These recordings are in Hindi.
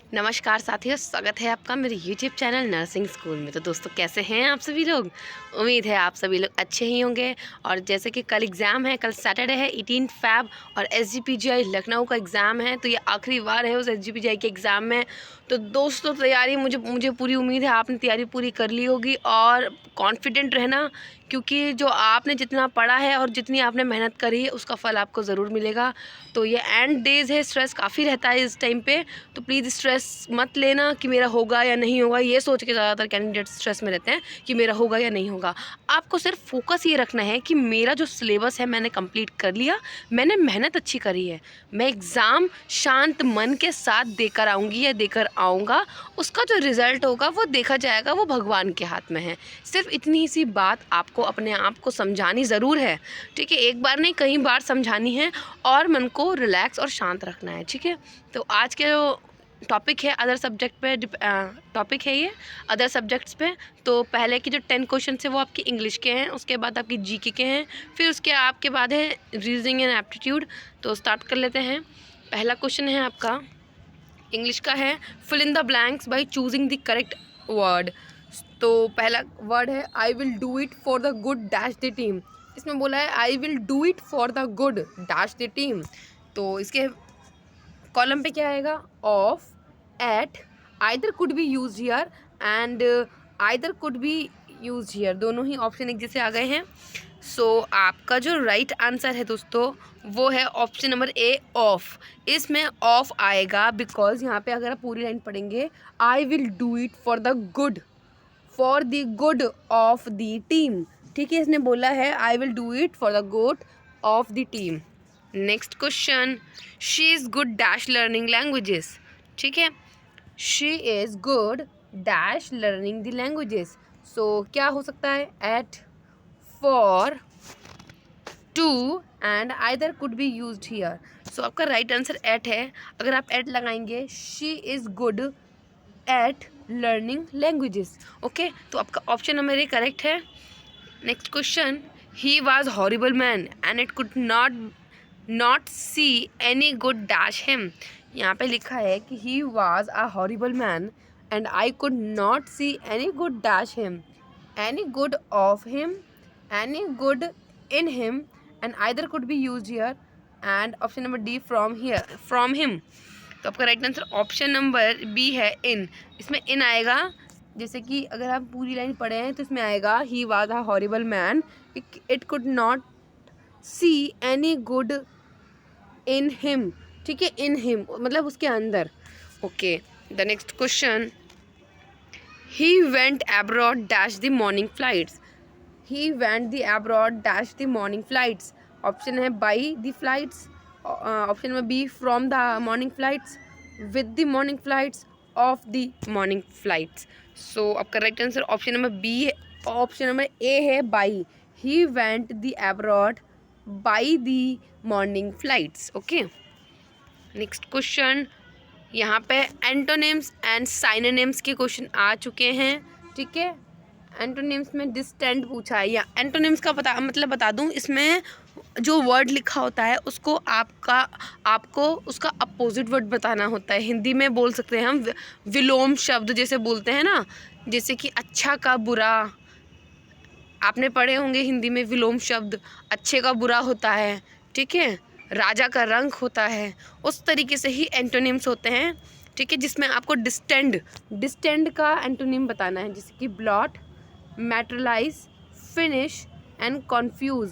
नमस्कार साथियों, स्वागत है आपका मेरे YouTube चैनल नर्सिंग स्कूल में। तो दोस्तों, कैसे हैं आप सभी लोग? उम्मीद है आप सभी लोग अच्छे ही होंगे। और जैसे कि कल एग्ज़ाम है, कल सैटरडे है 18 फ़ैब और SGPGI लखनऊ का एग्ज़ाम है। तो ये आखिरी बार है उस SGPGI के एग्ज़ाम में। तो दोस्तों, तैयारी मुझे पूरी उम्मीद है आपने तैयारी पूरी कर ली होगी। और कॉन्फिडेंट रहना, क्योंकि जो आपने जितना पढ़ा है और जितनी आपने मेहनत करी है उसका फल आपको ज़रूर मिलेगा। तो ये एंड डेज़ है, स्ट्रेस काफ़ी रहता है इस टाइम पे। तो प्लीज़ स्ट्रेस मत लेना कि मेरा होगा या नहीं होगा। ये सोच के ज़्यादातर कैंडिडेट स्ट्रेस में रहते हैं कि मेरा होगा या नहीं होगा। आपको सिर्फ फोकस ये रखना है कि मेरा जो सिलेबस है मैंने कंप्लीट कर लिया, मैंने मेहनत अच्छी करी है, मैं एग्ज़ाम शांत मन के साथ देकर आऊँगी या देकर आऊँगा। उसका जो रिज़ल्ट होगा वो देखा जाएगा, वो भगवान के हाथ में है। सिर्फ इतनी ही सी बात आपको अपने आप को समझानी ज़रूर है, ठीक है? एक बार नहीं, कई बार समझानी है और मन को रिलैक्स और शांत रखना है, ठीक है? तो आज के जो टॉपिक है अदर सब्जेक्ट पे टॉपिक है ये अदर सब्जेक्ट्स पे। तो पहले की जो 10 क्वेश्चन है वो आपके इंग्लिश के हैं, उसके बाद आपकी जीके के हैं, फिर उसके आपके बाद है रीजनिंग एंड एप्टीट्यूड। तो स्टार्ट कर लेते हैं। पहला क्वेश्चन है आपका इंग्लिश का है, fill in the blanks by choosing the correct word. तो पहला वर्ड है I will do it for the good dash the team. इसमें बोला है I will do it for the good dash the team. तो इसके कॉलम पे क्या आएगा? Of, at, either could be use here and either could be use here, दोनों ही ऑप्शन एक जैसे आ गए हैं। सो आपका जो राइट आंसर है दोस्तों वो है ऑप्शन नंबर ए, ऑफ। इसमें ऑफ आएगा बिकॉज यहाँ पे अगर आप पूरी लाइन पढ़ेंगे, I will do it for the good of the team. ठीक है, इसने बोला है I will do it for the good of the team. Next question, she is good dash learning languages. ठीक है, she is good dash learning the languages. So क्या हो सकता है? At, for, to and either could be used here. So आपका राइट आंसर एट है। अगर आप एट लगाएंगे, she is good at learning languages. Okay, तो आपका ऑप्शन नंबर ए करेक्ट है। Next question, he was horrible man and it could not see any good dash him. यहाँ पे लिखा है कि he was a horrible man and I could not see any good dash him, any good of him, any good in him and either could be use here and option number D from him. तो आपका right answer option number B है, इन। इसमें इन आएगा, जैसे कि अगर आप पूरी लाइन पढ़े हैं तो इसमें आएगा he was a horrible man, it could not see any good in him. ठीक है, इन हिम मतलब उसके अंदर। Okay, the next question, he went abroad dash the morning flights. He went the abroad dash the morning flights. Option है by the flights, option number B from the morning flights, with the morning flights, of the morning flights. So आपका right answer option number B है, ऑप्शन नंबर ए है by. He went the abroad by the morning flights. Okay, next question, यहाँ पे एंटोनिम्स एंड साइनोनिम्स के क्वेश्चन आ चुके हैं। ठीक है, एंटोनिम्स में डिस्टेंट पूछा है, या एंटोनिम्स का बता दूं, इसमें जो वर्ड लिखा होता है उसको आपको उसका अपोजिट वर्ड बताना होता है। हिंदी में बोल सकते हैं हम विलोम शब्द जैसे बोलते हैं ना, जैसे कि अच्छा का बुरा, आपने पढ़े होंगे हिंदी में विलोम शब्द, अच्छे का बुरा होता है, ठीक है, राजा का रंक होता है। उस तरीके से ही एंटोनिम्स होते हैं, ठीक है, जिसमें आपको डिस्टेंड का एंटोनिम बताना है, जैसे कि blot, materialise, finish and confuse.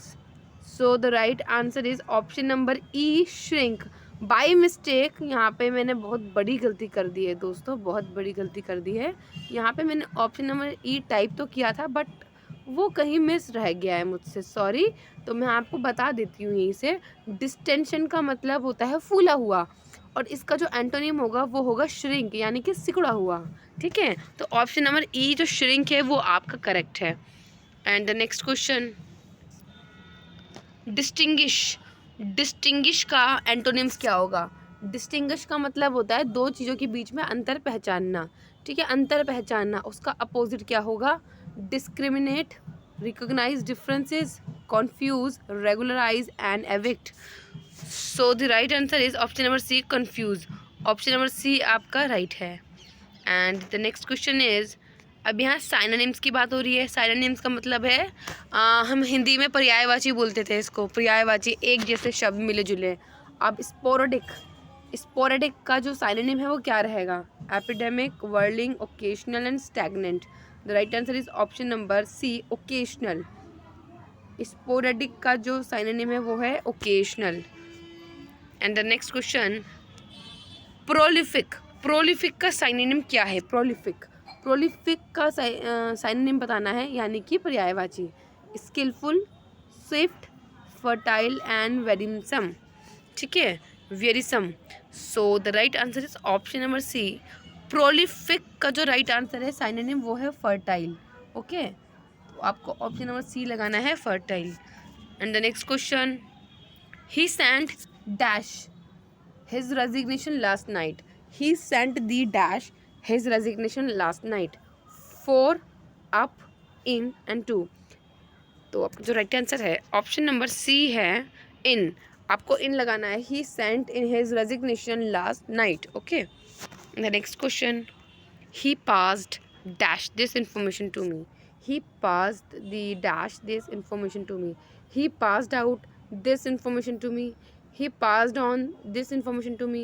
So the right answer is option number E, shrink. By mistake यहाँ पे मैंने बहुत बड़ी गलती कर दी है दोस्तों, बहुत बड़ी गलती कर दी है। यहाँ पे मैंने ऑप्शन नंबर ई टाइप तो किया था बट वो कहीं मिस रह गया है मुझसे, सॉरी। तो मैं आपको बता देती हूँ यहीं से, डिस्टेंशन का मतलब होता है फूला हुआ, और इसका जो एंटोनिम होगा वो होगा श्रिंक, यानी कि सिकुड़ा हुआ। ठीक है, तो ऑप्शन नंबर ई जो श्रिंक है वो आपका करेक्ट है। एंड द नेक्स्ट क्वेश्चन, डिस्टिंगिश का एंटोनिम्स क्या होगा? डिस्टिंगिश का मतलब होता है दो चीज़ों के बीच में अंतर पहचानना। ठीक है, अंतर पहचानना, उसका अपोजिट क्या होगा? Discriminate, recognise differences, confuse, regularise and evict. So the right answer is option number C, confuse. Option number C आपका राइट है। And the next question is, अब यहाँ साइनोनिम्स की बात हो रही है। साइनोनिम्स का मतलब है हम हिंदी में पर्यायवाची बोलते थे इसको, पर्यायवाची एक जैसे शब्द मिले जुले। अब स्पोरेडिक का जो साइनोनिम है वो क्या रहेगा? Epidemic, whirling, occasional and stagnant. The right answer is option number C, occasional. Sporadic का जो साइनोनिम है वो है occasional. And the next question, prolific का साइनोनिम क्या है? प्रोलिफिक का साइनोनिम बताना है, यानी कि पर्यायवाची। Skilful, swift, fertile and verism. ठीक है, verism. So the right answer is option number C, prolific का जो राइट आंसर है साइनोनिम वो है फर्टाइल। ओके, तो आपको ऑप्शन नंबर सी लगाना है, fertile. And the next question, he sent dash his resignation last night. He sent the dash his resignation last night. 4 up, in and 2. तो आपका जो राइट आंसर है ऑप्शन नंबर सी है, इन। आपको इन लगाना है। He sent in his resignation last night. Okay. The next question. He passed dash this information to me. He passed the dash this information to me. He passed out this information to me. He passed on this information to me.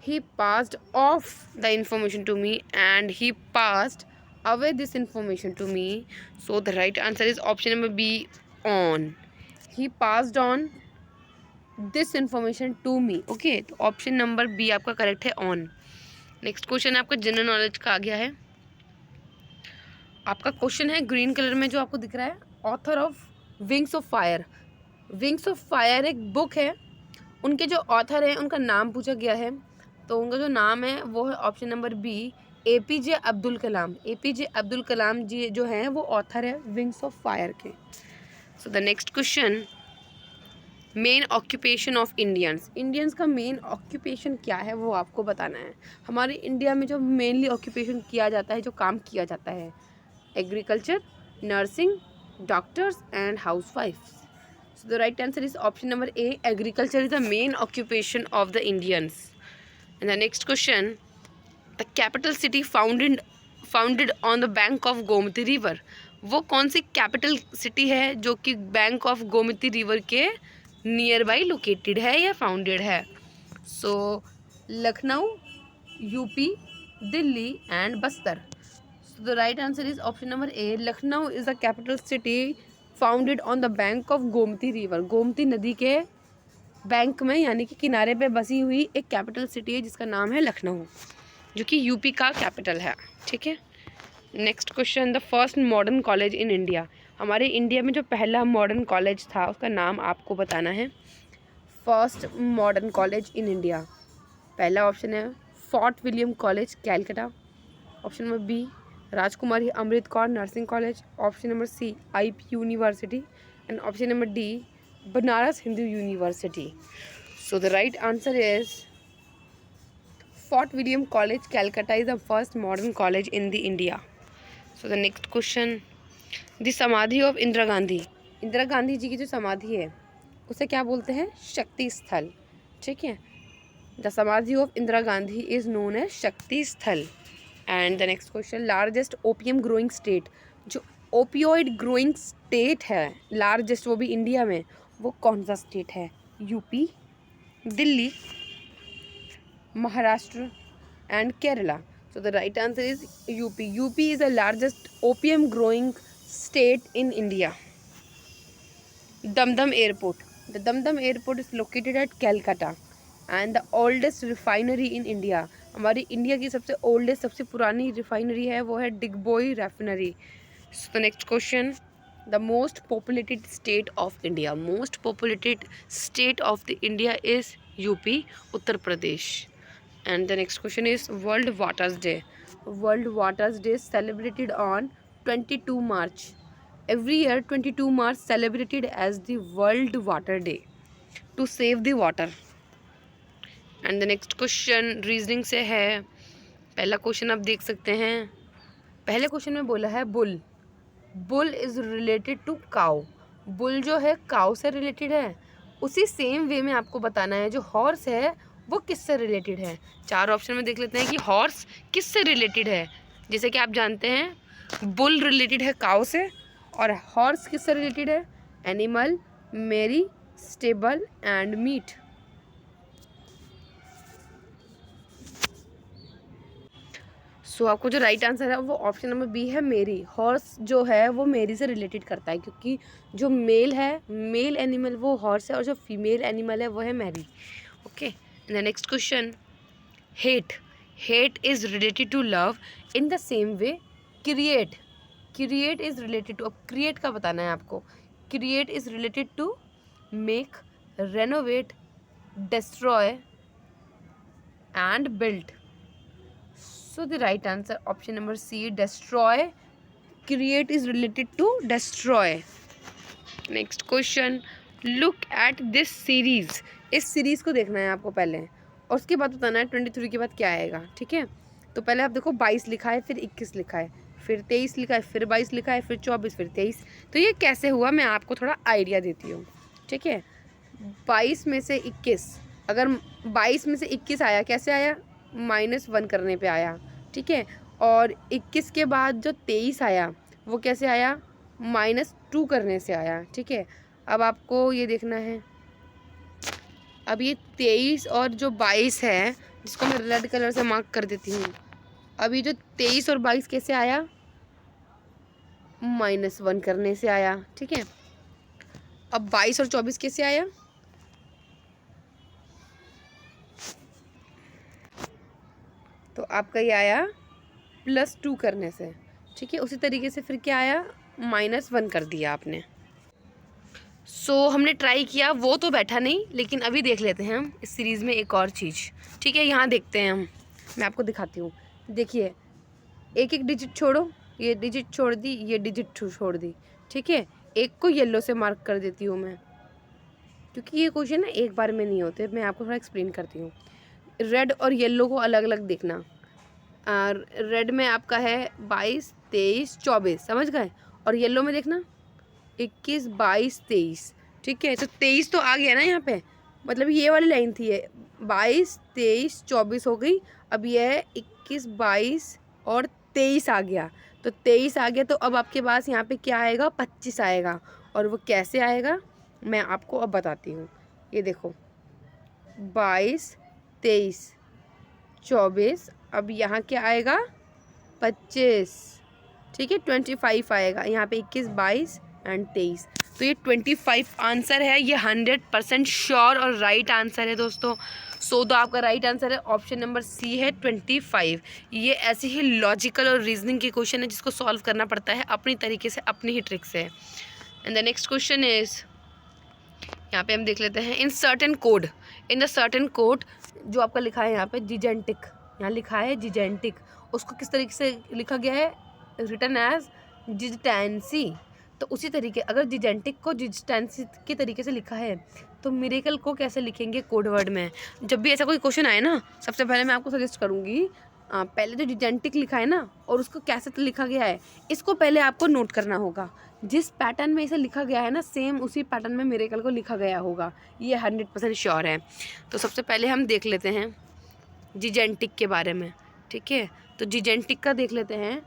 He passed off the information to me, and he passed away this information to me. So the right answer is option number B, on. He passed on this information to me. Okay, तो ऑप्शन नंबर बी आपका करेक्ट है, ऑन। नेक्स्ट क्वेश्चन आपका जनरल नॉलेज का आ गया है। आपका क्वेश्चन है ग्रीन कलर में जो आपको दिख रहा है, author of wings of fire. Wings of fire एक बुक है, उनके जो ऑथर हैं उनका नाम पूछा गया है। तो उनका जो नाम है वो है option number B, APJ Abdul Kalam. APJ Abdul Kalam ji जो हैं वो ऑथर है विंग्स ऑफ फायर के। So the next question, main occupation of Indians का मेन ऑक्यूपेशन क्या है वो आपको बताना है। हमारे इंडिया में जो मेनली ऑक्यूपेशन किया जाता है, जो काम किया जाता है, एग्रीकल्चर, नर्सिंग, डॉक्टर्स एंड हाउसवाइफ्स। So the right answer is option number A. Agriculture is the main occupation of the Indians. And the next question, the capital city founded on the bank of Gomti River. वो कौन सी कैपिटल सिटी है जो कि बैंक ऑफ गोमती रिवर के नियर बाई लोकेटेड है या फाउंडेड है? So Lucknow, UP, Delhi and Bastar. So the right answer is option number A, Lucknow is the capital city founded on the bank of Gomti river. Gomti नदी के बैंक में यानी कि किनारे पे बसी हुई एक कैपिटल सिटी है जिसका नाम है लखनऊ, जो कि यूपी का कैपिटल है। ठीक है, next question, the first modern college in India. हमारे इंडिया में जो पहला मॉडर्न कॉलेज था उसका नाम आपको बताना है। First modern college in India, पहला ऑप्शन है Fort William college, Calcutta. Option number B, Rajkumari Amrit Kaur nursing college. Option number C, IP university. And option number D, Banaras Hindu university. So the right answer is Fort William college, Calcutta is the first modern college in the India. So the next question, the samadhi of Indira Gandhi. Indira Gandhi ji की जो समाधि है उसे क्या बोलते हैं? शक्ति स्थल। ठीक है, the samadhi of Indira Gandhi is known as Shakti Sthal. And the next question, largest opium growing state. जो ओपियोइड ग्रोइंग स्टेट है लार्जेस्ट, वो भी इंडिया में, वो कौन सा स्टेट है? UP, Delhi, Maharashtra and Kerala. So the right answer is UP. UP is the largest opium growing state in India. Dumdum airport, the Dumdum airport is located at Calcutta. And the oldest refinery in India, हमारी इंडिया की सबसे ओल्डेस्ट, सबसे पुरानी रिफाइनरी है वो है Digboi refinery. So the next question, the most populated state of India. Most populated state of the India is UP, Uttar Pradesh. And the next question is world waters day. World waters day celebrated on 22 March. Every year 22 March celebrated as the world water day to save the water. And the next question reasoning से है। पहला क्वेश्चन आप देख सकते हैं, पहले क्वेश्चन में बोला है bull. Bull is related to cow. Bull जो है काउ से रिलेटेड है। उसी सेम वे में आपको बताना है जो हॉर्स है वो किससे रिलेटेड है। 4 ऑप्शन में देख लेते हैं कि हॉर्स किससे रिलेटेड है। जैसे कि आप जानते हैं बुल रिलेटेड है काऊ से, और हॉर्स किससे रिलेटेड है, एनिमल, मेरी, स्टेबल एंड मीट। सो आपको जो राइट आंसर है वो ऑप्शन नंबर बी है, मेरी। हॉर्स जो है वो मेरी से रिलेटेड करता है, क्योंकि जो मेल है, मेल एनिमल वो हॉर्स है, और जो फीमेल एनिमल है वो है mare. Okay, the next question, hate, hate is related to love in the same way create, create is related to, अब क्रिएट का बताना है आपको। Create is related to make, renovate, destroy and build. So the right answer option number C, destroy. Create is related to destroy. Next question, look at this series. इस सीरीज को देखना है आपको पहले, और उसके बाद बताना है 23 के बाद क्या आएगा। ठीक है, तो पहले आप देखो 22 लिखा है, फिर 21 लिखा है, फिर 23 लिखा है, फिर 22 लिखा है, फिर 24, फिर 23। तो ये कैसे हुआ मैं आपको थोड़ा आइडिया देती हूँ। ठीक है, 22 में से 21, अगर 22 में से 21 आया, कैसे आया, -1 करने पे आया। ठीक है, और 21 के बाद जो 23 आया वो कैसे आया, -2 करने से आया। ठीक है, अब आपको ये देखना है, अब ये 23 और जो 22 है, जिसको मैं रेड कलर से मार्क कर देती हूँ, अब ये जो 23 और 22 कैसे आया, -1 करने से आया। ठीक है, अब 22 और 24 कैसे आया, तो आपका ये आया +2 करने से। ठीक है, उसी तरीके से फिर क्या आया, -1 कर दिया आपने। हमने ट्राई किया, वो तो बैठा नहीं, लेकिन अभी देख लेते हैं हम इस सीरीज़ में एक और चीज़। ठीक है, यहाँ देखते हैं हम, मैं आपको दिखाती हूँ। देखिए, एक एक डिजिट छोड़ो, ये डिजिट छोड़ दी, ये डिजिट छोड़ दी। ठीक है, एक को येलो से मार्क कर देती हूँ मैं, क्योंकि ये क्वेश्चन ना एक बार में नहीं होते, मैं आपको थोड़ा एक्सप्लेन करती हूँ। रेड और येलो को अलग अलग देखना। रेड में आपका है 22, 23, 24, समझ गए, और येलो में देखना 21, 22, 23। ठीक है, तो 23 तो आ गया ना यहाँ पे, मतलब ये वाली लाइन थी, 22, 23, 24 हो गई। अब ये है 21, 22 और 23 आ गया, तो 23 आ गया, तो अब आपके पास यहाँ पे क्या आएगा, 25 आएगा। और वो कैसे आएगा मैं आपको अब बताती हूँ। ये देखो, 22, 23, 24, अब यहाँ क्या आएगा, 25। ठीक है, 25 आएगा यहाँ पे, 21, 22 एंड 23। तो ये 25 आंसर है, ये 100% श्योर और राइट आंसर है दोस्तों। तो आपका राइट आंसर है ऑप्शन नंबर सी है 25। ये ऐसे ही लॉजिकल और रीजनिंग के क्वेश्चन है जिसको सॉल्व करना पड़ता है अपनी तरीके से, अपनी ही ट्रिक से। And the next question is, यहाँ पे हम देख लेते हैं, इन certain code, in the certain code, जो आपका लिखा है यहाँ पे जिजेंटिक, यहाँ लिखा है जिजेंटिक, उसको किस तरीके से लिखा गया है, रिटन एज जिजटेंसी। तो उसी तरीके, अगर जिजेंटिक को जिजटेंसी के तरीके से लिखा है, तो मिरेकल को कैसे लिखेंगे कोड वर्ड में। जब भी ऐसा कोई क्वेश्चन आए ना, सबसे पहले मैं आपको सजेस्ट करूँगी, पहले जो जिजेंटिक लिखा है ना, और उसको कैसे लिखा गया है, इसको पहले आपको नोट करना होगा। जिस पैटर्न में इसे लिखा गया है ना, सेम उसी पैटर्न में मिरेकल को लिखा गया होगा, ये 100% श्योर है। तो सबसे पहले हम देख लेते हैं जिजेंटिक के बारे में। ठीक है, तो जिजेंटिक का देख लेते हैं।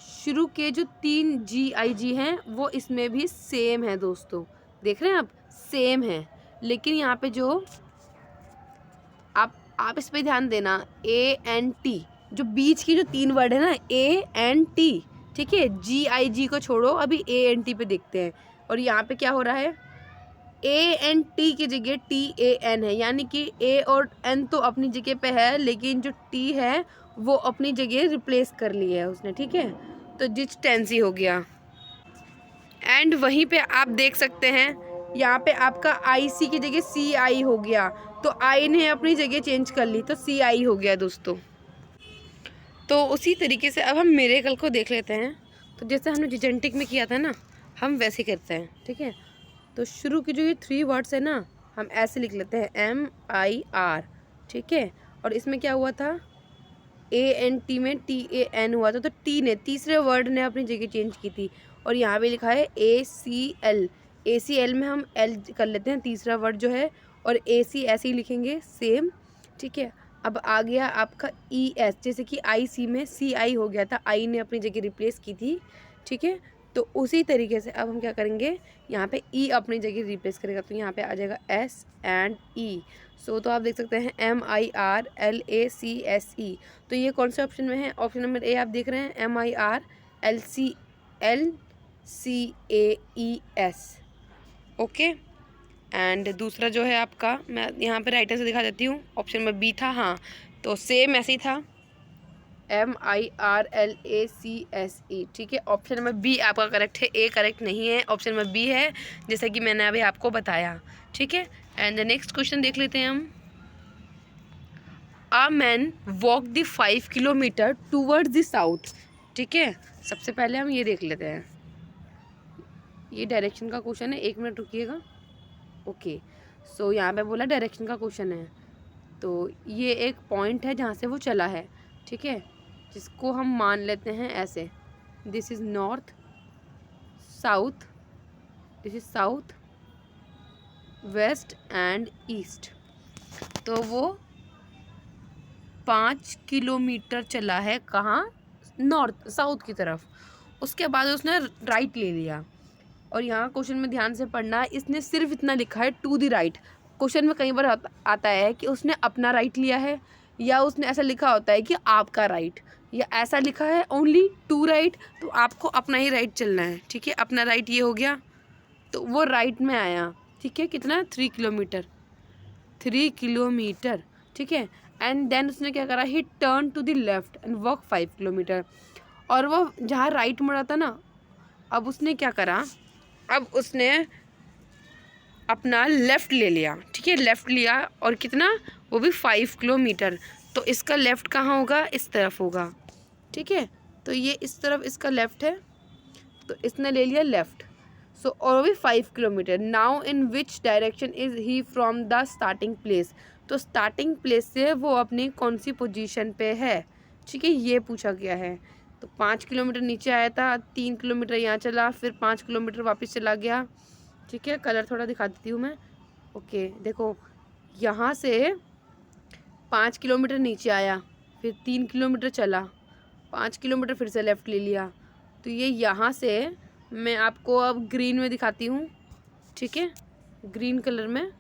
शुरू के जो 3 GIG हैं वो इसमें भी सेम है दोस्तों, देख रहे हैं आप, सेम है। लेकिन यहाँ पे जो आप इस पे ध्यान देना, ANT, जो बीच की जो 3 वर्ड है ना, ANT, ठीक है, GIG को छोड़ो, अभी ANT पे देखते हैं। और यहाँ पे क्या हो रहा है, ANT की जगह TAN है, यानी कि A और N तो अपनी जगह पे है, लेकिन जो T है वो अपनी जगह रिप्लेस कर ली है उसने। ठीक है, तो जिजटेंसी हो गया। एंड वहीं पे आप देख सकते हैं, यहाँ पे आपका IC की जगह CI हो गया, तो I ने अपनी जगह चेंज कर ली, तो CI हो गया दोस्तों। तो उसी तरीके से अब हम मिरेकल को देख लेते हैं। तो जैसे हमने जिजेंटिक में किया था ना, हम वैसे करते हैं। ठीक है, तो शुरू की जो ये 3 वर्ड्स है ना, हम ऐसे लिख लेते हैं, MIR। ठीक है, और इसमें क्या हुआ था, ANT में TAN हुआ था, तो T ने, तीसरे वर्ड ने अपनी जगह चेंज की थी। और यहाँ पे लिखा है ACL, ACL में हम L कर लेते हैं तीसरा वर्ड जो है, और AC ऐसे ही लिखेंगे सेम। ठीक है। अब आ गया आपका ई एस, जैसे कि आई सी में सी आई हो गया था, आई ने अपनी जगह रिप्लेस की थी। ठीक है, तो उसी तरीके से अब हम क्या करेंगे, यहाँ पे ई अपनी जगह रिप्लेस करेगा, तो यहाँ पे आ जाएगा एस एंड ई। सो तो आप देख सकते हैं MIRLACSE। तो ये कौन से ऑप्शन में है? ऑप्शन नंबर ए आप देख रहे हैं, MIRLCAES। ओके। एंड दूसरा जो है आपका, मैं यहाँ पे राइटर से दिखा देती हूँ, ऑप्शन नंबर बी था। हाँ, तो सेम ऐसे ही था, MIRLACSE। ठीक है, ऑप्शन नंबर बी आपका करेक्ट है, ए करेक्ट नहीं है, ऑप्शन नंबर बी है, जैसा कि मैंने अभी आपको बताया। ठीक है, एंड द नेक्स्ट क्वेश्चन देख लेते हैं हम। A man walk the 5 kilometre towards the south. ठीक है, सबसे पहले हम ये देख लेते हैं, ये डायरेक्शन का क्वेश्चन है, 1 मिनट रुकिएगा। ओके, सो यहाँ पे बोला डायरेक्शन का क्वेश्चन है, तो ये एक पॉइंट है जहाँ से वो चला है। ठीक है, जिसको हम मान लेते हैं ऐसे, this is north, south, this is south, west and east. तो वो 5 किलोमीटर चला है, कहाँ? नॉर्थ, साउथ की तरफ। उसके बाद उसने राइट ले लिया, और यहाँ क्वेश्चन में ध्यान से पढ़ना है, इसने सिर्फ इतना लिखा है टू द राइट। क्वेश्चन में कई बार आता है कि उसने अपना राइट लिया है, या उसने ऐसा लिखा होता है कि आपका राइट, या ऐसा लिखा है ओनली टू राइट, तो आपको अपना ही राइट चलना है। ठीक है, अपना राइट ये हो गया, तो वो राइट में आया। ठीक है, कितना? 3 किलोमीटर, 3 किलोमीटर। ठीक है, एंड देन उसने क्या करा, he turn to the left and walk 5 kilometre. और वो जहाँ राइट मुड़ा था ना, अब उसने क्या करा, अब उसने अपना लेफ़्ट ले लिया। ठीक है, लेफ़्ट लिया, और कितना? वो भी 5 किलोमीटर। तो इसका लेफ़्ट कहाँ होगा? इस तरफ होगा। ठीक है, तो ये इस तरफ इसका लेफ़्ट है, तो इसने ले लिया लेफ़्ट। सो और भी 5 kilometre. Now in which direction is he from the starting place. तो स्टार्टिंग प्लेस से वो अपनी कौन सी पोजीशन पे है? ठीक है, ये पूछा गया है। तो 5 किलोमीटर नीचे आया था, 3 किलोमीटर यहाँ चला, फिर 5 किलोमीटर वापस चला गया। ठीक है, कलर थोड़ा दिखा देती हूँ मैं। ओके, देखो, यहाँ से 5 किलोमीटर नीचे आया, फिर 3 किलोमीटर चला, 5 किलोमीटर फिर से लेफ़्ट ले लिया। तो ये यहाँ से मैं आपको अब ग्रीन में दिखाती हूँ। ठीक है, ग्रीन कलर में।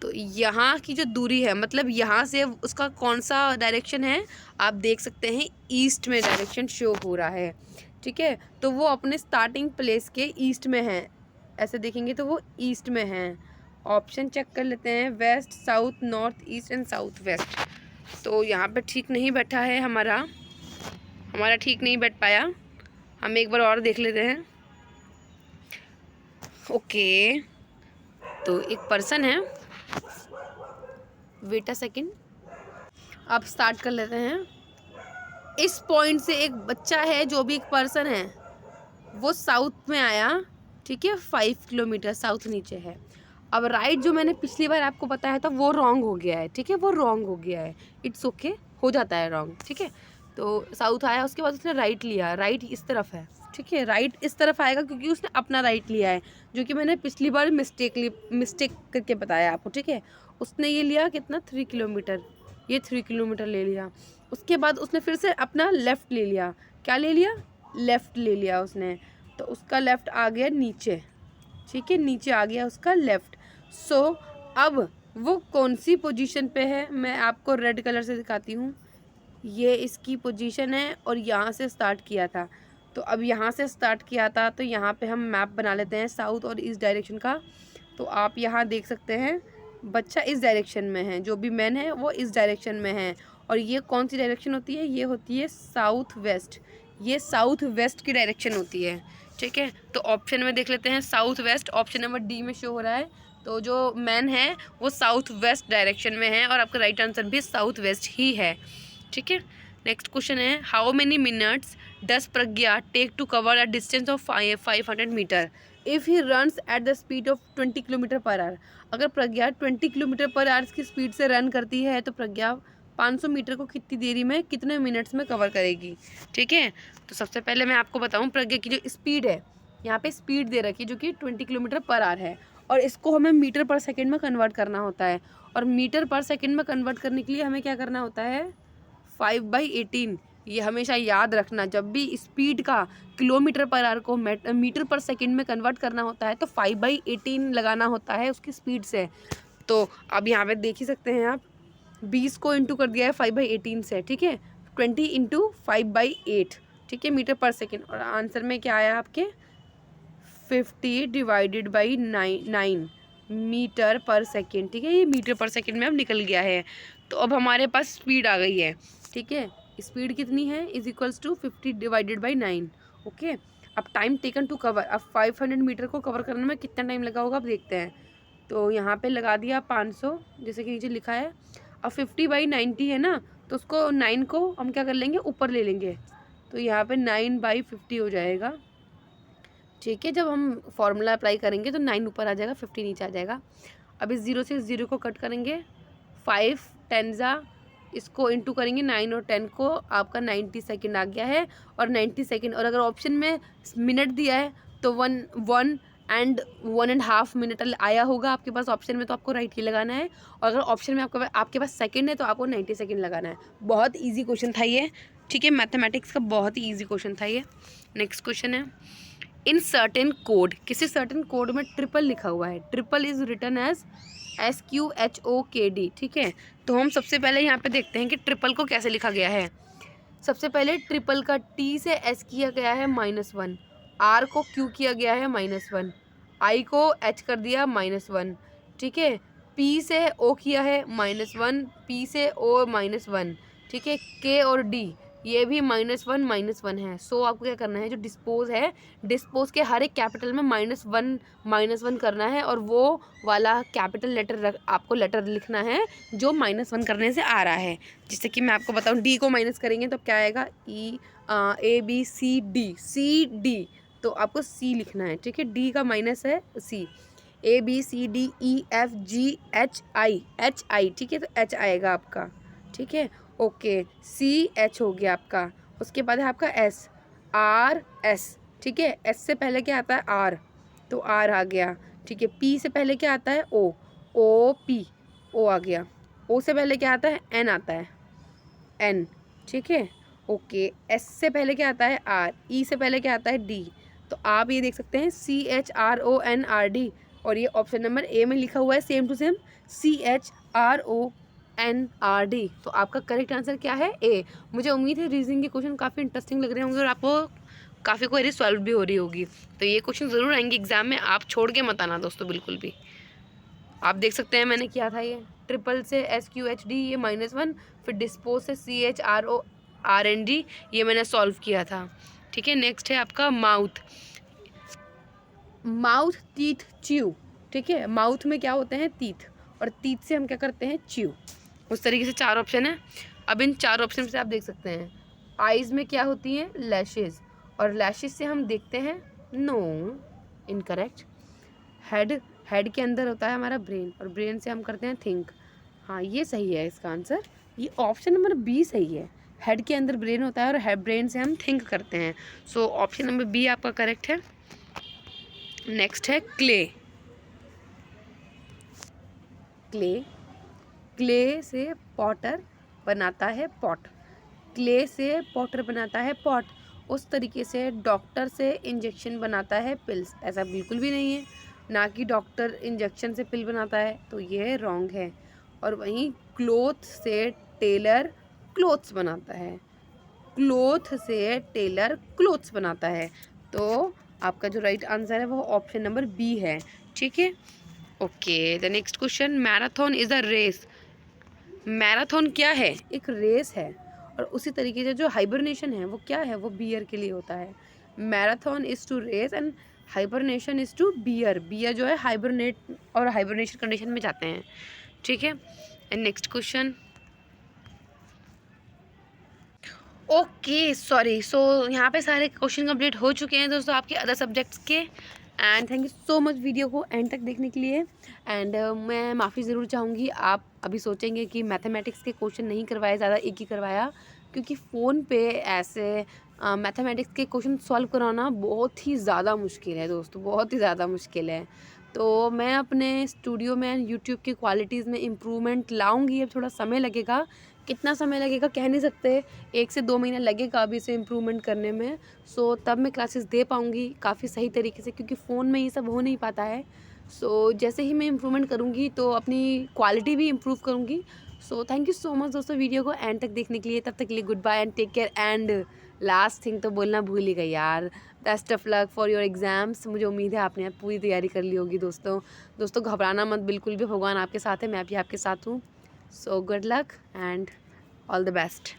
तो यहाँ की जो दूरी है, मतलब यहाँ से उसका कौन सा डायरेक्शन है, आप देख सकते हैं ईस्ट में डायरेक्शन शो हो रहा है। ठीक है, तो वो अपने स्टार्टिंग प्लेस के ईस्ट में है, ऐसे देखेंगे तो वो ईस्ट में है। ऑप्शन चेक कर लेते हैं, west, south, north, east and south west. तो यहाँ पे ठीक नहीं बैठा है, हमारा ठीक नहीं बैठ पाया। हम एक बार और देख लेते हैं। ओके, तो एक पर्सन है, वेट अ सेकेंड, अब स्टार्ट कर लेते हैं। इस पॉइंट से एक बच्चा है, जो भी एक पर्सन है, वो साउथ में आया। ठीक है, 5 किलोमीटर साउथ नीचे है। अब राइट जो मैंने पिछली बार आपको बताया था वो रॉन्ग हो गया है। ठीक है, वो रॉन्ग हो गया है, इट्स ओके, हो जाता है रॉन्ग। ठीक है, तो साउथ आया, उसके बाद उसने राइट लिया, राइट इस तरफ है। ठीक है, राइट इस तरफ आएगा क्योंकि उसने अपना राइट लिया है, जो कि मैंने पिछली बार मिस्टेक करके बताया आपको। ठीक है, उसने ये लिया कितना, 3 किलोमीटर, ये 3 किलोमीटर ले लिया। उसके बाद उसने फिर से अपना लेफ़्ट ले लिया। क्या ले लिया? लेफ़्ट ले लिया उसने, तो उसका लेफ़्ट आ गया नीचे। ठीक है, नीचे आ गया उसका लेफ़्ट। सो अब वो कौन सी पोजीशन पे है, मैं आपको रेड कलर से दिखाती हूँ। ये इसकी पोजीशन है, और यहाँ से स्टार्ट किया था। तो अब यहाँ से स्टार्ट किया था, तो यहाँ पे हम मैप बना लेते हैं साउथ और ईस्ट डायरेक्शन का। तो आप यहाँ देख सकते हैं, बच्चा इस डायरेक्शन में है, जो भी मैन है वो इस डायरेक्शन में है। और ये कौन सी डायरेक्शन होती है? ये होती है साउथ वेस्ट, ये साउथ वेस्ट की डायरेक्शन होती है। ठीक है, तो ऑप्शन में देख लेते हैं south west, option number D में शो हो रहा है। तो जो मैन है वो साउथ वेस्ट डायरेक्शन में है, और आपका राइट आंसर भी साउथ वेस्ट ही है। ठीक है, नेक्स्ट क्वेश्चन है, how many minutes does Pragya take to cover a distance of 500 metre if he runs at the speed of 20 kilometre per hour. अगर प्रज्ञा 20 किलोमीटर पर आवर की स्पीड से रन करती है, तो प्रज्ञा 500 मीटर को कितनी देरी में, कितने मिनट्स में कवर करेगी? ठीक है, तो सबसे पहले मैं आपको बताऊं, प्रज्ञा की जो स्पीड है, यहाँ पे स्पीड दे रखी है जो कि 20 किलोमीटर पर आवर है, और इसको हमें मीटर पर सेकेंड में कन्वर्ट करना होता है। और मीटर पर सेकंड में कन्वर्ट करने के लिए हमें क्या करना होता है 5/18। ये हमेशा याद रखना, जब भी स्पीड का किलोमीटर पर आवर को मीटर पर सेकंड में कन्वर्ट करना होता है तो 5/18 लगाना होता है उसकी स्पीड से। तो अब यहाँ पे देख ही सकते हैं आप, 20 को इंटू कर दिया है 5/18 से, ठीक है, 20 इंटू 5/8, ठीक है, मीटर पर सेकेंड। और आंसर में क्या आया आपके 50 डिवाइडेड बाई 9 मीटर पर सेकेंड, ठीक है, ये मीटर पर सेकेंड में अब निकल गया है। तो अब हमारे पास स्पीड आ गई है, ठीक है, स्पीड कितनी है is equals to 50 divided by 9, okay. अब टाइम टेकन टू कवर, अब 500 मीटर को कवर करने में कितना टाइम लगा होगा अब देखते हैं। तो यहाँ पे लगा दिया 500, जैसे कि नीचे लिखा है। अब 50/90 है ना, तो उसको 9 को हम क्या कर लेंगे ऊपर ले लेंगे, तो यहाँ पे 9/50 हो जाएगा, ठीक है। जब हम फॉर्मूला अप्लाई करेंगे तो 9 ऊपर आ जाएगा, 50 नीचे आ जाएगा। अब इस 0 से इस 0 को कट करेंगे, 5 10 इसको इंटू करेंगे 9 और 10 को, आपका 90 सेकेंड आ गया है। और 90 सेकेंड, और अगर ऑप्शन में मिनट दिया है तो 1 एंड 1.5 मिनट आया होगा आपके पास ऑप्शन में, तो आपको राइट ही लगाना है। और अगर ऑप्शन में आपके पास सेकंड है तो आपको 90 सेकंड लगाना है। बहुत इजी क्वेश्चन था ये, ठीक है, मैथमेटिक्स का बहुत ही इजी क्वेश्चन था ये। नेक्स्ट क्वेश्चन है, इन सर्टेन कोड, किसी सर्टेन कोड में ट्रिपल लिखा हुआ है, triple is written as SQHOKD, ठीक है। तो हम सबसे पहले यहाँ पे देखते हैं कि ट्रिपल को कैसे लिखा गया है। सबसे पहले ट्रिपल का T से S किया गया है -1, R को Q किया गया है -1, I को H कर दिया -1, ठीक है, P से O किया है -1, P से O -1, ठीक है, K और D ये भी -1 है। सो आपको क्या करना है, जो डिस्पोज है, डिस्पोज के हर एक कैपिटल में -1 करना है, और वो वाला कैपिटल लेटर आपको लेटर लिखना है जो -1 करने से आ रहा है। जैसे कि मैं आपको बताऊं, D को माइनस करेंगे तो क्या आएगा, ABCD, तो आपको C लिखना है, ठीक है, D का माइनस है C, ABCDEFGHI, ठीक है, तो H आएगा आपका, ठीक है, ओके, CH हो गया आपका। उसके बाद है आपका SRS, ठीक है, S से पहले क्या आता है R, तो R आ गया, ठीक है, P से पहले क्या आता है OP, O आ गया, O से पहले क्या आता है N आता है N, ठीक है, ओके, S से पहले क्या आता है R, E से पहले क्या आता है D, तो आप ये देख सकते हैं CHRONRD, और ये ऑप्शन नंबर A में लिखा हुआ है सेम टू सेम CHRONRD। तो आपका करेक्ट आंसर क्या है A। मुझे उम्मीद है रीजनिंग के क्वेश्चन काफ़ी इंटरेस्टिंग लग रहे होंगे और आपको काफ़ी क्वेरी सॉल्व भी हो रही होगी। तो ये क्वेश्चन ज़रूर आएंगे एग्जाम में, आप छोड़ के मत आना दोस्तों बिल्कुल भी। आप देख सकते हैं मैंने किया था ये ट्रिपल से SQHD ये -1, फिर डिस्पोज से CHRONRD ये मैंने सॉल्व किया था, ठीक है। नेक्स्ट है आपका माउथ, टीथ, च्यू, ठीक है, माउथ में क्या होते हैं टीथ, और टीथ से हम क्या करते हैं च्यू। उस तरीके से 4 ऑप्शन है। अब इन 4 ऑप्शन से आप देख सकते हैं, आईज में क्या होती हैं लैशेज, और लैशेज से हम देखते हैं नो, इनकरेक्ट। हेड के अंदर होता है हमारा ब्रेन, और ब्रेन से हम करते हैं थिंक, हाँ ये सही है इसका आंसर, ये ऑप्शन नंबर B सही है। हेड के अंदर ब्रेन होता है और ब्रेन से हम थिंक करते हैं, सो ऑप्शन नंबर B आपका करेक्ट है। नेक्स्ट है क्ले, क्ले से पॉटर बनाता है पॉट, क्ले से पॉटर बनाता है पॉट। उस तरीके से डॉक्टर से इंजेक्शन बनाता है पिल्स, ऐसा बिल्कुल भी नहीं है, ना कि डॉक्टर इंजेक्शन से पिल बनाता है, तो ये रॉन्ग है। और वहीं क्लोथ से टेलर क्लोथ्स बनाता है, क्लोथ से टेलर क्लोथ्स बनाता है, तो आपका जो राइट आंसर है वो ऑप्शन नंबर B है, ठीक है, okay. The next question, marathon is a race, marathon क्या है, एक रेस है। और उसी तरीके से जो हाइबरनेशन है वो क्या है, वो बियर के लिए होता है। Marathon is to race and hibernation is to bear, bear जो है हाइबरनेट और हाइबरनेशन कंडीशन में जाते हैं, ठीक है। And next question, okay sorry, so यहाँ पे सारे क्वेश्चन कंप्लीट हो चुके हैं दोस्तों आपके अदर सब्जेक्ट्स के। And thank you so much video को एंड तक देखने के लिए। एंड मैं माफ़ी ज़रूर चाहूँगी, आप अभी सोचेंगे कि मैथमेटिक्स के क्वेश्चन नहीं करवाए, ज़्यादा एक ही करवाया, क्योंकि फ़ोन पे ऐसे मैथमेटिक्स के क्वेश्चन सॉल्व कराना बहुत ही ज़्यादा मुश्किल है दोस्तों, बहुत ही ज़्यादा मुश्किल है। तो मैं अपने स्टूडियो में यूट्यूब की क्वालिटीज़ में इम्प्रूवमेंट लाऊंगी। अब थोड़ा समय लगेगा, कितना समय लगेगा कह नहीं सकते, 1 से 2 महीना लगेगा अभी इसे इम्प्रूवमेंट करने में। सो तब मैं क्लासेस दे पाऊंगी काफ़ी सही तरीके से, क्योंकि फ़ोन में ये सब हो नहीं पाता है। सो जैसे ही मैं इम्प्रूवमेंट करूँगी तो अपनी क्वालिटी भी इम्प्रूव करूँगी। So thank you so much दोस्तों वीडियो को एंड तक देखने के लिए। तब तक के लिए good bye and take care. And last thing तो बोलना भूल ही गई यार, best of luck for your exams. मुझे उम्मीद है आपने पूरी तैयारी कर ली होगी दोस्तों। दोस्तों घबराना मत बिल्कुल भी, भगवान आपके साथ है, मैं भी आपके साथ हूँ। So good luck and all the best.